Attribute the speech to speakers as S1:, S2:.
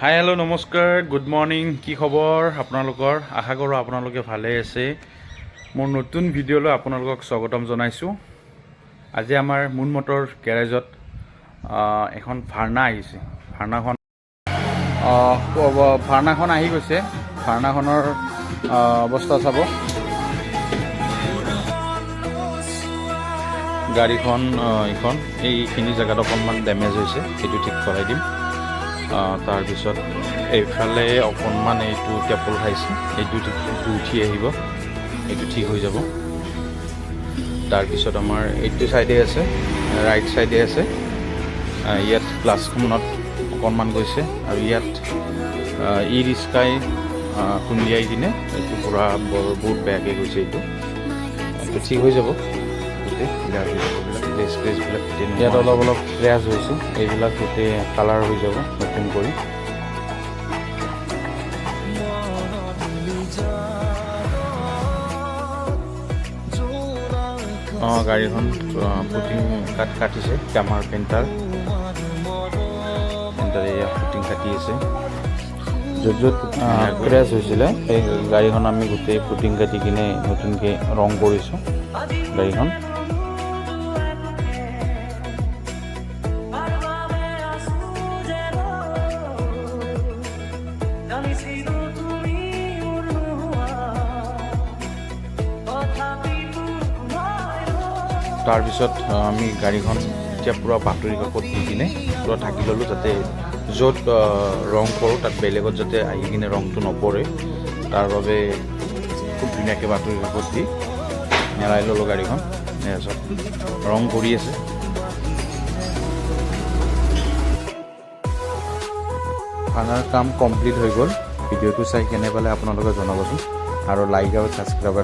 S1: hi hello' নমস্কাৰ good morning কি খবৰ আপোনালোকৰ আশা কৰোঁ আপোনালোকে ভালে আছে মোৰ নতুন ভিডিঅ'লৈ আপোনালোকক স্বাগতম জনাইছোঁ আজি আমাৰ মুন মটৰ গেৰেজত এখন ভাৰ্না আহিছে ভাৰ্নাখন আহি গৈছে ভাৰ্নাখনৰ অৱস্থা চাব গাড়ীখন এইখিনি জেগাত অকণমান ডেমেজ হৈছে সেইটো ঠিক কৰাই দিম তাৰপিছত এইফালে অকণমান এইটো টেপল খাইছে এইটো উঠি আহিব এইটো ঠিক হৈ যাব তাৰপিছত আমাৰ এইটো চাইডে আছে ৰাইট চাইডে আছে ইয়াত গ্লাছখনত অকণমান গৈছে আৰু ইয়াত ই ৰিক্সাই খুন্দিয়াই কিনে এইটো পূৰা বহুত বেয়াকৈ গৈছে এইটো ঠিক হৈ যাব গোটেই স্ক্ৰেচবিলাক ইয়াত অলপ ক্ৰেছ হৈছে এইবিলাক গোটেই কালাৰ হৈ যাব নতুন কৰি গাড়ীখন ফুটিং কাটিছে আমাৰ পেইণ্টাৰ এয়া ফুটিং কাটি আছে য'ত ক্ৰেছ হৈছিলে সেই গাড়ীখন আমি গোটেই ফুটিং কাটি কিনে নতুনকৈ ৰং কৰিছোঁ গাড়ীখন তাৰপিছত আমি গাড়ীখন এতিয়া পূৰা বাতৰি কাকত দি কিনে পূৰা ঢাকি ল'লোঁ যাতে য'ত ৰং কৰোঁ তাত বেলেগত যাতে আহি কিনে ৰংটো নপৰে তাৰ বাবে খুব ধুনীয়াকৈ বাতৰি কাকত দি মেৰাই ল'লোঁ গাড়ীখন তাৰপিছত ৰং কৰি আছে ভাঙাৰ কাম কমপ্লিট হৈ গ'ল ভিডিঅ'টো চাই কেনে পালে আপোনালোকে জনাবচোন আৰু লাইক আৰু ছাবস্ক্ৰাইব